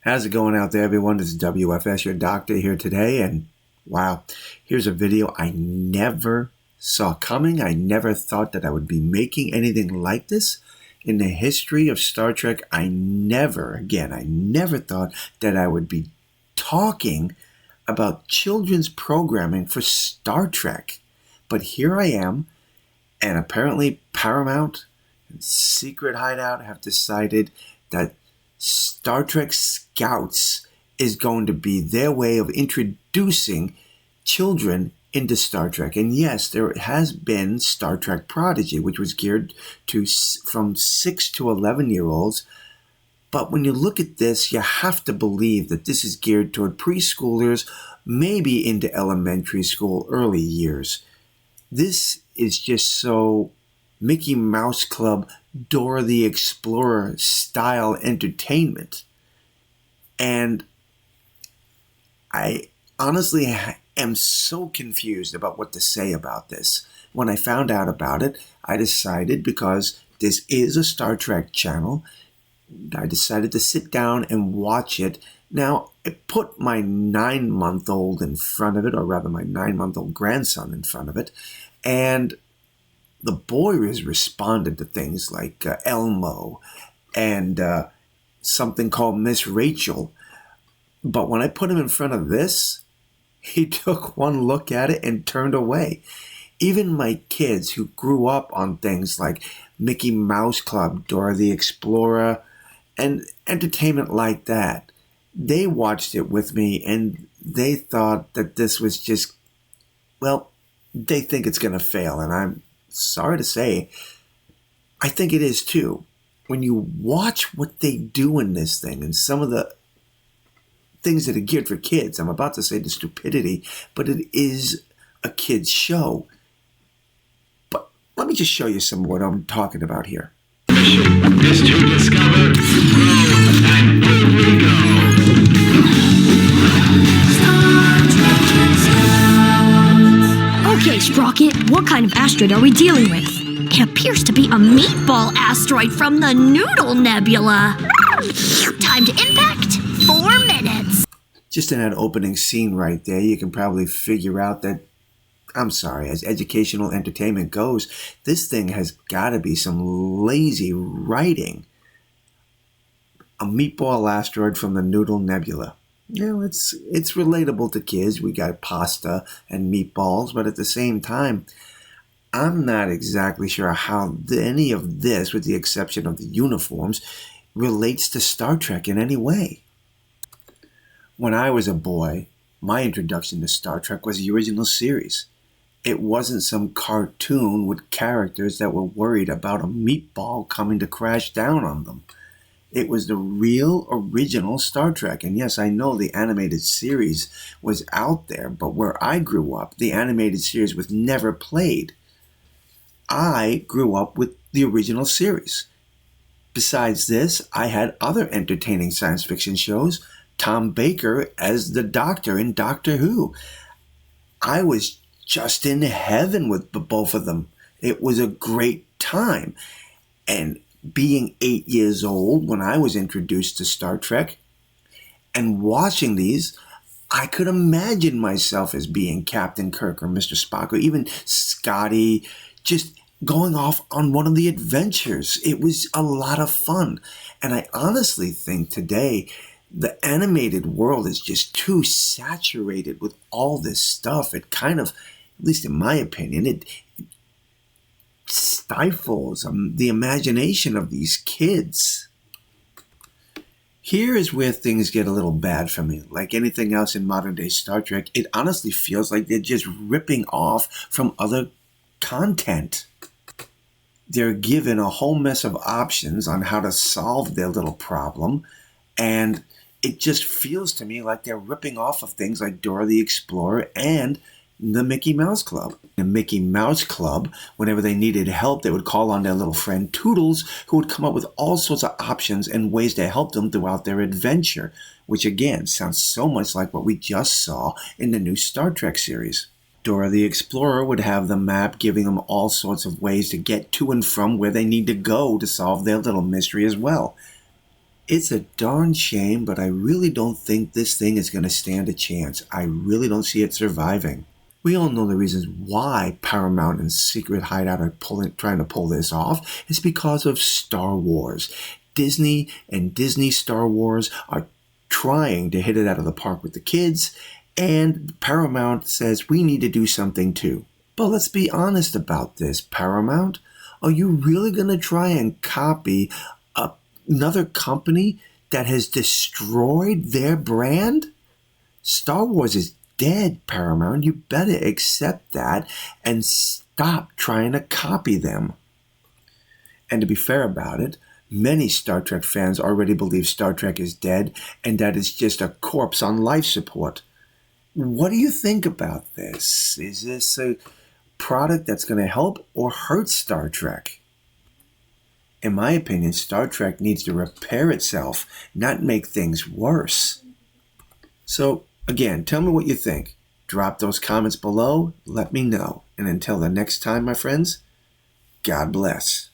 How's it going out there, everyone? This is W.F.S, your doctor, here today. And wow, here's a video I never saw coming. I never thought that I would be making anything like this. In the history of Star Trek, I never thought that I would be talking about children's programming for Star Trek. But here I am, and apparently Paramount and Secret Hideout have decided that Star Trek Scouts is going to be their way of introducing children into Star Trek. And yes, there has been Star Trek Prodigy, which was geared to from 6 to 11-year-olds. But when you look at this, you have to believe that this is geared toward preschoolers, maybe into elementary school, early years. This is just so Mickey Mouse Club, Dora the Explorer style entertainment. And I honestly am so confused about what to say about this. When I found out about it, I decided, because this is a Star Trek channel, I decided to sit down and watch it. Now, I put my 9-month-old in front of it, or rather my 9-month-old grandson in front of it, and the boy has responded to things like Elmo and something called Miss Rachel. But when I put him in front of this, he took one look at it and turned away. Even my kids who grew up on things like Mickey Mouse Club, Dora the Explorer, and entertainment like that, they watched it with me and they thought that this was just, well, they think it's going to fail. And I'm sorry to say, I think it is too. When you watch what they do in this thing and some of the things that are geared for kids, I'm about to say the stupidity, but it is a kid's show. But let me just show you some of what I'm talking about here. Is to discover, grow, and where we go. Okay, Sprocket, what kind of asteroid are we dealing with? It appears to be a meatball asteroid from the Noodle Nebula. Time to impact, 4 minutes. Just in that opening scene right there, you can probably figure out that, I'm sorry, as educational entertainment goes, this thing has got to be some lazy writing. A meatball asteroid from the Noodle Nebula. You know, it's relatable to kids. We got pasta and meatballs, but at the same time, I'm not exactly sure how any of this, with the exception of the uniforms, relates to Star Trek in any way. When I was a boy, my introduction to Star Trek was the original series. It wasn't some cartoon with characters that were worried about a meatball coming to crash down on them. It was the real original Star Trek. And yes, I know the animated series was out there, but where I grew up, the animated series was never played. I grew up with the original series. Besides this, I had other entertaining science fiction shows. Tom Baker as the Doctor in Doctor Who. I was just in heaven with both of them. It was a great time. And being 8 years old when I was introduced to Star Trek and watching these, I could imagine myself as being Captain Kirk or Mr. Spock or even Scotty, just going off on one of the adventures. It was a lot of fun. And I honestly think today the animated world is just too saturated with all this stuff. It kind of, at least in my opinion, it stifles the imagination of these kids. Here is where things get a little bad for me. Like anything else in modern day Star Trek, it honestly feels like they're just ripping off from other content. They're given a whole mess of options on how to solve their little problem, and it just feels to me like they're ripping off of things like Dora the Explorer and the Mickey Mouse Club. The Mickey Mouse Club, whenever they needed help, they would call on their little friend Toodles, who would come up with all sorts of options and ways to help them throughout their adventure, which again sounds so much like what we just saw in the new Star Trek series. Dora the Explorer would have the map giving them all sorts of ways to get to and from where they need to go to solve their little mystery as well. It's a darn shame, but I really don't think this thing is going to stand a chance. I really don't see it surviving. We all know the reasons why Paramount and Secret Hideout are trying to pull this off. It's because of Star Wars. Disney and Disney Star Wars are trying to hit it out of the park with the kids, and Paramount says we need to do something too. But let's be honest about this, Paramount. Are you really going to try and copy another company that has destroyed their brand? Star Wars is dead, Paramount. You better accept that and stop trying to copy them. And to be fair about it, many Star Trek fans already believe Star Trek is dead and that it's just a corpse on life support. What do you think about this? Is this a product that's going to help or hurt Star Trek? In my opinion, Star Trek needs to repair itself, not make things worse. So, again, tell me what you think. Drop those comments below. Let me know. And until the next time, my friends, God bless.